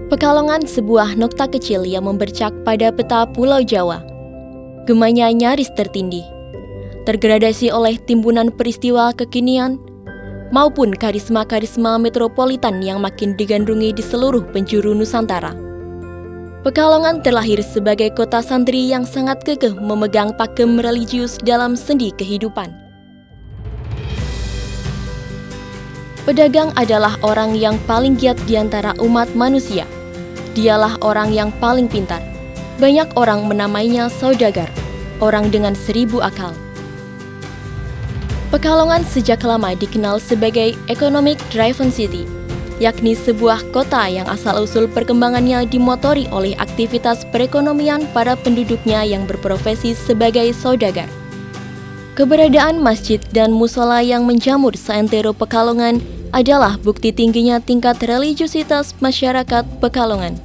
Pekalongan sebuah nokta kecil yang membercak pada peta Pulau Jawa. Gemanya nyaris tertindih, tergradasi oleh timbunan peristiwa kekinian maupun karisma-karisma metropolitan yang makin digandrungi di seluruh penjuru Nusantara. Pekalongan terlahir sebagai kota santri yang sangat kekeh memegang pakem religius dalam sendi kehidupan. Pedagang adalah orang yang paling giat di antara umat manusia. Dialah orang yang paling pintar. Banyak orang menamainya saudagar, orang dengan 1000 akal. Pekalongan sejak lama dikenal sebagai economic driven city, yakni sebuah kota yang asal-usul perkembangannya dimotori oleh aktivitas perekonomian para penduduknya yang berprofesi sebagai saudagar. Keberadaan masjid dan musola yang menjamur seantero Pekalongan adalah bukti tingginya tingkat religiusitas masyarakat Pekalongan.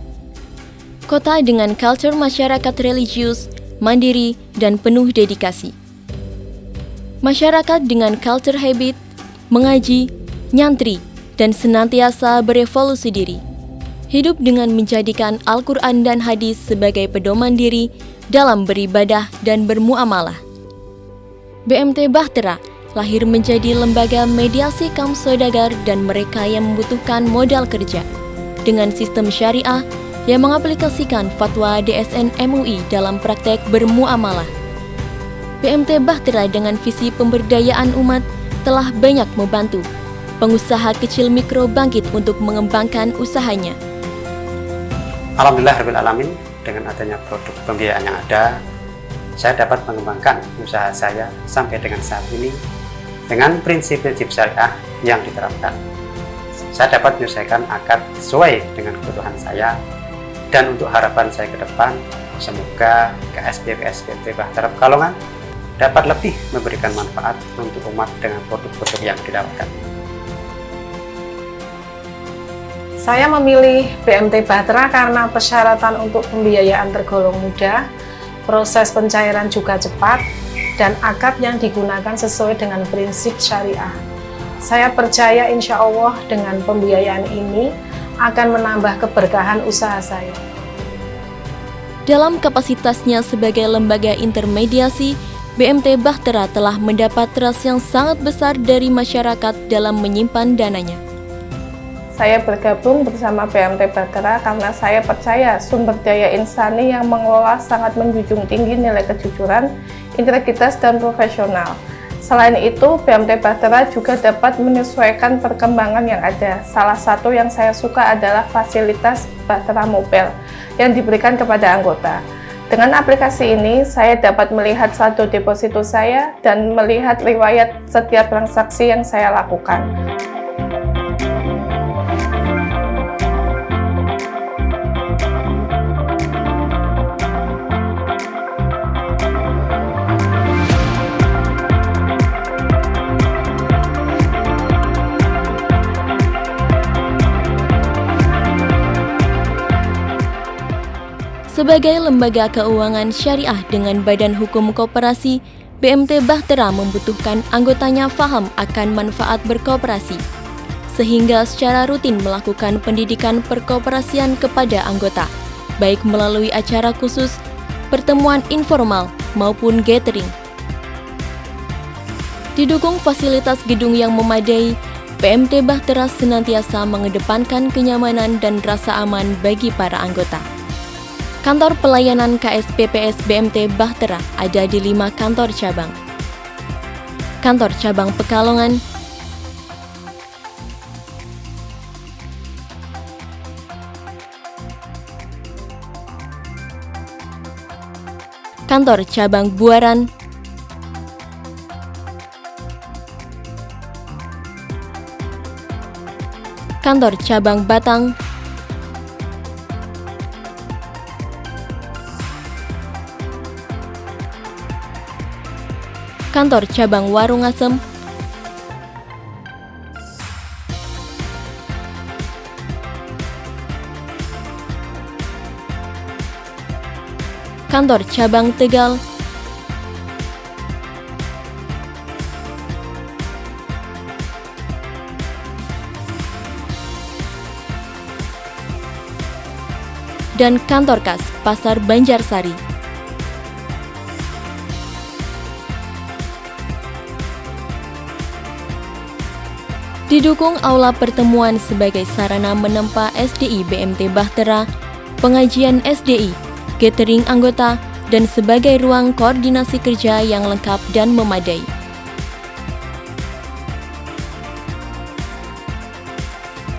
Kota dengan culture masyarakat religius, mandiri, dan penuh dedikasi. Masyarakat dengan culture habit, mengaji, nyantri, dan senantiasa berevolusi diri. Hidup dengan menjadikan Al-Quran dan hadis sebagai pedoman diri dalam beribadah dan bermuamalah. BMT Bahtera lahir menjadi lembaga mediasi kaum saudagar dan mereka yang membutuhkan modal kerja dengan sistem syariah yang mengaplikasikan fatwa DSN MUI dalam praktek bermuamalah. BMT Bahtera dengan visi pemberdayaan umat telah banyak membantu pengusaha kecil mikro bangkit untuk mengembangkan usahanya. Alhamdulillahirrahmanirrahim, dengan adanya produk pembiayaan yang ada, saya dapat mengembangkan usaha saya sampai dengan saat ini dengan prinsip-prinsip syariah yang diterapkan. Saya dapat menyelesaikan akad sesuai dengan kebutuhan saya, dan untuk harapan saya ke depan, semoga KSP-PSBT Bahtera Pekalongan dapat lebih memberikan manfaat untuk umat dengan produk-produk yang didapatkan. Saya memilih BMT Bahtera karena persyaratan untuk pembiayaan tergolong mudah, proses pencairan juga cepat, dan akad yang digunakan sesuai dengan prinsip syariah. Saya percaya insya Allah dengan pembiayaan ini akan menambah keberkahan usaha saya. Dalam kapasitasnya sebagai lembaga intermediasi, BMT Bahtera telah mendapat trust yang sangat besar dari masyarakat dalam menyimpan dananya. Saya bergabung bersama BMT Bahtera karena saya percaya sumber daya insani yang mengelola sangat menjunjung tinggi nilai kejujuran, integritas, dan profesional. Selain itu, BMT Bahtera juga dapat menyesuaikan perkembangan yang ada. Salah satu yang saya suka adalah fasilitas Bahtera Mobile yang diberikan kepada anggota. Dengan aplikasi ini, saya dapat melihat saldo deposito saya dan melihat riwayat setiap transaksi yang saya lakukan. Sebagai lembaga keuangan syariah dengan badan hukum koperasi, BMT Bahtera membutuhkan anggotanya paham akan manfaat berkooperasi, sehingga secara rutin melakukan pendidikan perkooperasian kepada anggota, baik melalui acara khusus, pertemuan informal, maupun gathering. Didukung fasilitas gedung yang memadai, BMT Bahtera senantiasa mengedepankan kenyamanan dan rasa aman bagi para anggota. Kantor pelayanan KSPPS BMT Bahtera ada di 5 kantor cabang. Kantor cabang Pekalongan, kantor cabang Buaran, kantor cabang Batang, kantor cabang Warungasem, kantor cabang Tegal, dan Kantor Kas Pasar Banjarsari. Didukung aula pertemuan sebagai sarana menempa SDI BMT Bahtera, pengajian SDI, catering anggota, dan sebagai ruang koordinasi kerja yang lengkap dan memadai.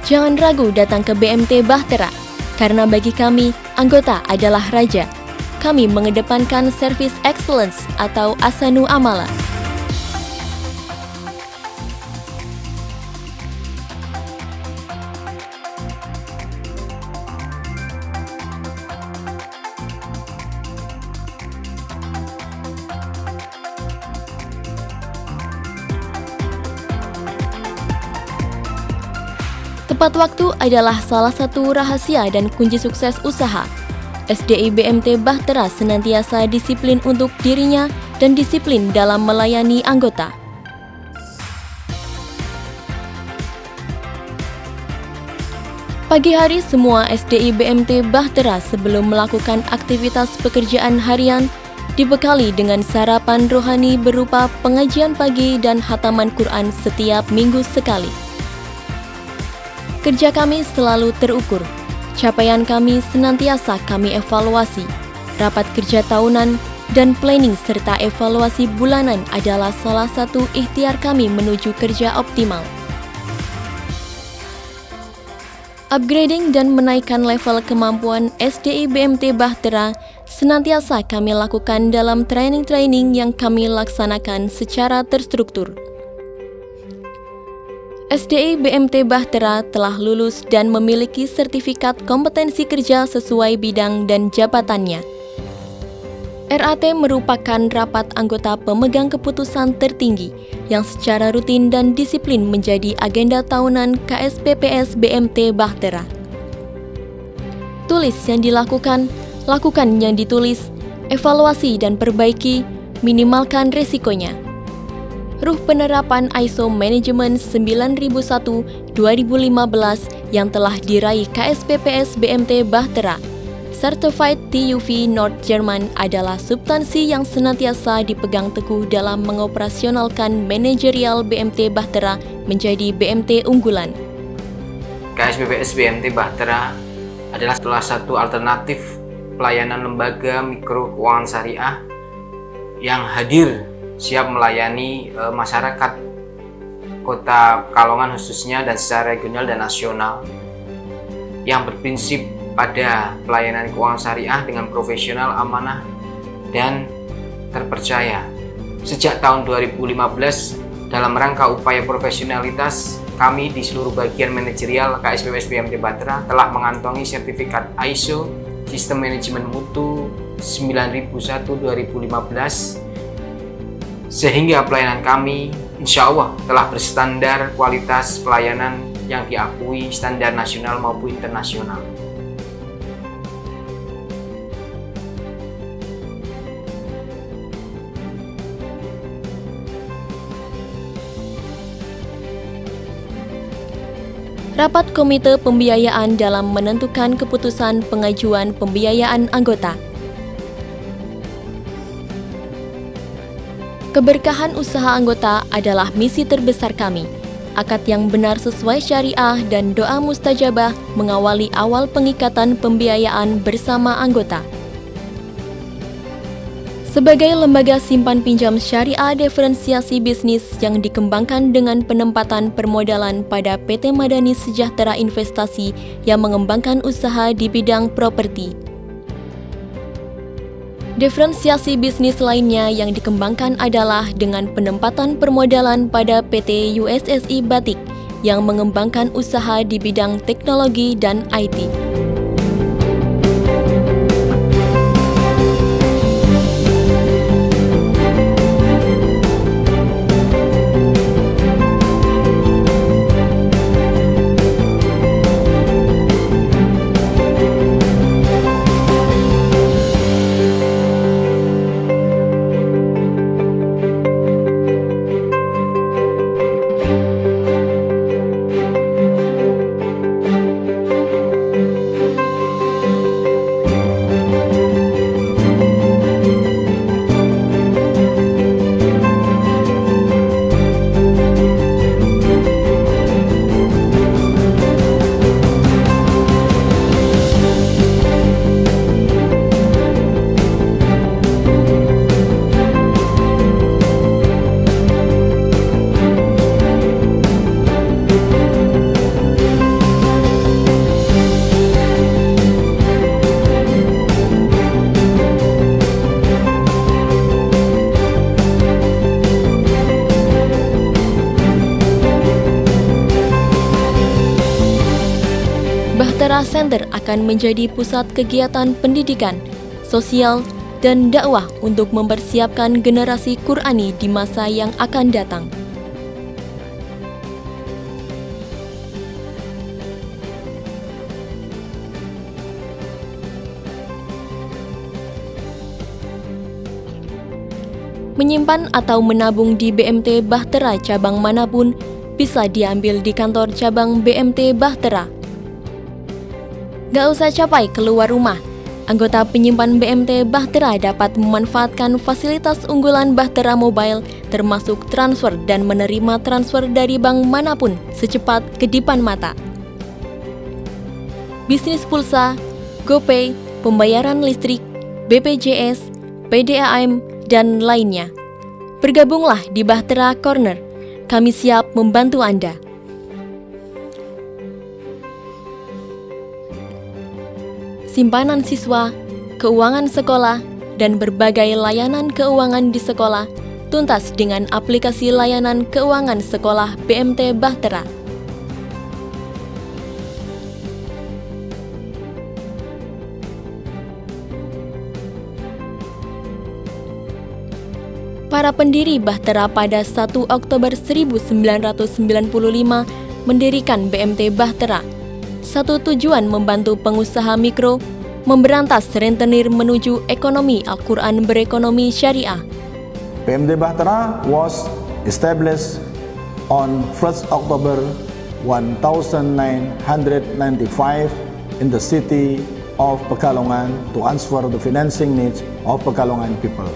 Jangan ragu datang ke BMT Bahtera, karena bagi kami, anggota adalah raja. Kami mengedepankan Service Excellence atau Ahsanu Amala. Tepat waktu adalah salah satu rahasia dan kunci sukses usaha. SDI BMT Bahtera senantiasa disiplin untuk dirinya dan disiplin dalam melayani anggota. Pagi hari semua SDI BMT Bahtera sebelum melakukan aktivitas pekerjaan harian dibekali dengan sarapan rohani berupa pengajian pagi dan khataman Quran setiap minggu sekali. Kerja kami selalu terukur, capaian kami senantiasa kami evaluasi. Rapat kerja tahunan dan planning serta evaluasi bulanan adalah salah satu ikhtiar kami menuju kerja optimal. Upgrading dan menaikkan level kemampuan SDI BMT Bahtera senantiasa kami lakukan dalam training-training yang kami laksanakan secara terstruktur. SDI BMT Bahtera telah lulus dan memiliki sertifikat kompetensi kerja sesuai bidang dan jabatannya. RAT merupakan rapat anggota pemegang keputusan tertinggi yang secara rutin dan disiplin menjadi agenda tahunan KSPPS BMT Bahtera. Tulis yang dilakukan, lakukan yang ditulis, evaluasi dan perbaiki, minimalkan resikonya. Ruh penerapan ISO Management 9001-2015 yang telah diraih KSPPS BMT Bahtera, Certified TÜV North German adalah substansi yang senantiasa dipegang teguh dalam mengoperasionalkan manajerial BMT Bahtera menjadi BMT unggulan. KSPPS BMT Bahtera adalah salah satu alternatif pelayanan lembaga mikro keuangan syariah yang hadir siap melayani masyarakat Kota Pekalongan khususnya dan secara regional dan nasional yang berprinsip pada pelayanan keuangan syariah dengan profesional, amanah, dan terpercaya. Sejak tahun 2015 dalam rangka upaya profesionalitas kami di seluruh bagian manajerial KSPPS BMT Bahtera telah mengantongi sertifikat ISO Sistem Manajemen Mutu 9001-2015 sehingga pelayanan kami insya Allah telah berstandar kualitas pelayanan yang diakui standar nasional maupun internasional. Rapat Komite Pembiayaan dalam menentukan keputusan pengajuan pembiayaan anggota. Keberkahan usaha anggota adalah misi terbesar kami. Akad yang benar sesuai syariah dan doa mustajabah mengawali awal pengikatan pembiayaan bersama anggota. Sebagai lembaga simpan pinjam syariah diferensiasi bisnis yang dikembangkan dengan penempatan permodalan pada PT Madani Sejahtera Investasi yang mengembangkan usaha di bidang properti. Diferensiasi bisnis lainnya yang dikembangkan adalah dengan penempatan permodalan pada PT USSI Batik yang mengembangkan usaha di bidang teknologi dan IT. Bahtera Center akan menjadi pusat kegiatan pendidikan, sosial, dan dakwah untuk mempersiapkan generasi Qur'ani di masa yang akan datang. Menyimpan atau menabung di BMT Bahtera cabang manapun bisa diambil di kantor cabang BMT Bahtera. Gak usah capai keluar rumah, anggota penyimpan BMT Bahtera dapat memanfaatkan fasilitas unggulan Bahtera Mobile termasuk transfer dan menerima transfer dari bank manapun secepat kedipan mata. Bisnis pulsa, GoPay, pembayaran listrik, BPJS, PDAM, dan lainnya. Bergabunglah di Bahtera Corner. Kami siap membantu Anda. Simpanan siswa, keuangan sekolah, dan berbagai layanan keuangan di sekolah tuntas dengan aplikasi layanan keuangan sekolah BMT Bahtera. Para pendiri Bahtera pada 1 Oktober 1995 mendirikan BMT Bahtera. Satu tujuan membantu pengusaha mikro, memberantas rentenir menuju ekonomi Al-Quran berekonomi syariah. BMT Bahtera was established on 1st October 1995 in the city of Pekalongan to answer the financing needs of Pekalongan people,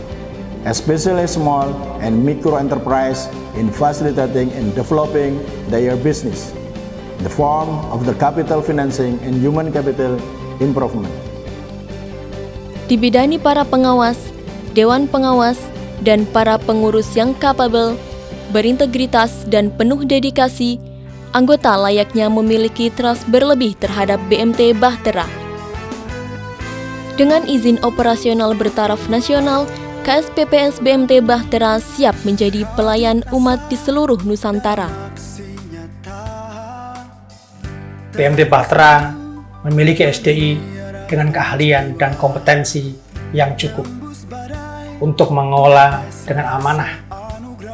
especially small and micro enterprise, in facilitating and developing their business in the form of the capital financing and human capital improvement. Dibidani para pengawas, dewan pengawas, dan para pengurus yang kapabel, berintegritas, dan penuh dedikasi, anggota layaknya memiliki trust berlebih terhadap BMT Bahtera. Dengan izin operasional bertaraf nasional, KSPPS BMT Bahtera siap menjadi pelayan umat di seluruh Nusantara. BMT Bahtera memiliki SDI dengan keahlian dan kompetensi yang cukup untuk mengelola dengan amanah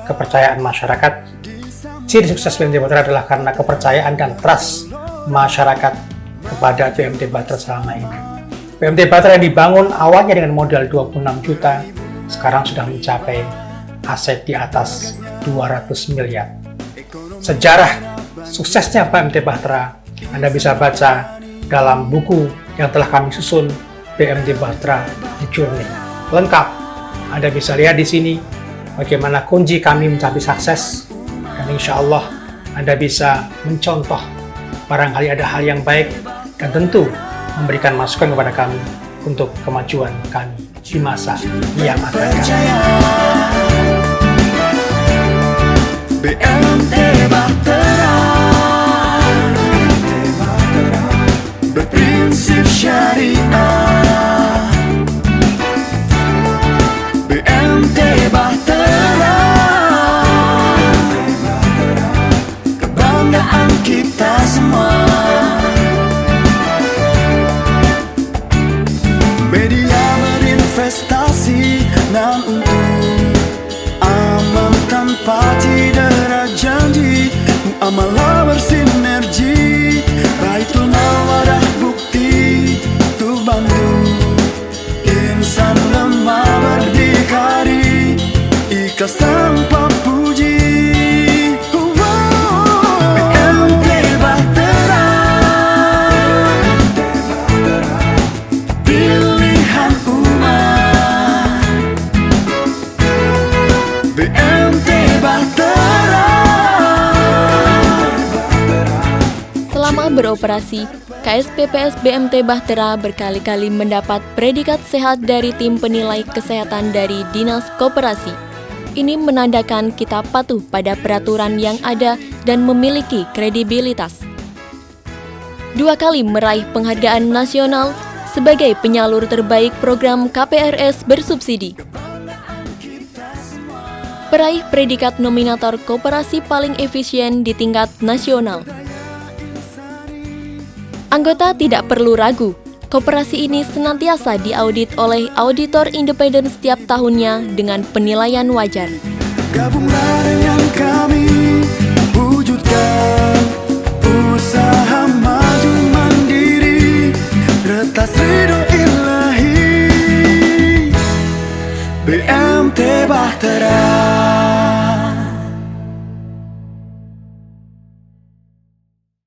kepercayaan masyarakat. Ciri sukses BMT Bahtera adalah karena kepercayaan dan trust masyarakat kepada BMT Bahtera selama ini. BMT Bahtera yang dibangun awalnya dengan modal 26 juta, sekarang sudah mencapai aset di atas 200 miliar. Sejarah suksesnya BMT Bahtera Anda bisa baca dalam buku yang telah kami susun, BMT Bahtera The Journey. Lengkap, Anda bisa lihat di sini bagaimana kunci kami mencapai sukses, dan insya Allah Anda bisa mencontoh barangkali ada hal yang baik, dan tentu memberikan masukan kepada kami untuk kemajuan kami di masa yang akan datang. BMT Bahtera berprinsip syariah. BMT Bahtera kebanggaan kita semua. Media berinvestasi dan untuk aman tanpa tidak janji, muamalah bersinergi, Baitul Mawadah bukti untuk bantu insan lemah berdikari, ikhlas tanpa puji. BMT Bahtera, pilihan umat. BMT Bahtera. Selama beroperasi, KSPPS BMT Bahtera berkali-kali mendapat predikat sehat dari tim penilai kesehatan dari Dinas Koperasi. Ini menandakan kita patuh pada peraturan yang ada dan memiliki kredibilitas. 2 kali meraih penghargaan nasional sebagai penyalur terbaik program KPRS bersubsidi. Peraih predikat nominator koperasi paling efisien di tingkat nasional. Anggota tidak perlu ragu, koperasi ini senantiasa diaudit oleh auditor independen setiap tahunnya dengan penilaian wajar. Gabunglah dengan kami, wujudkan usaha maju mandiri, retas ridho ilahi, BMT Bahtera.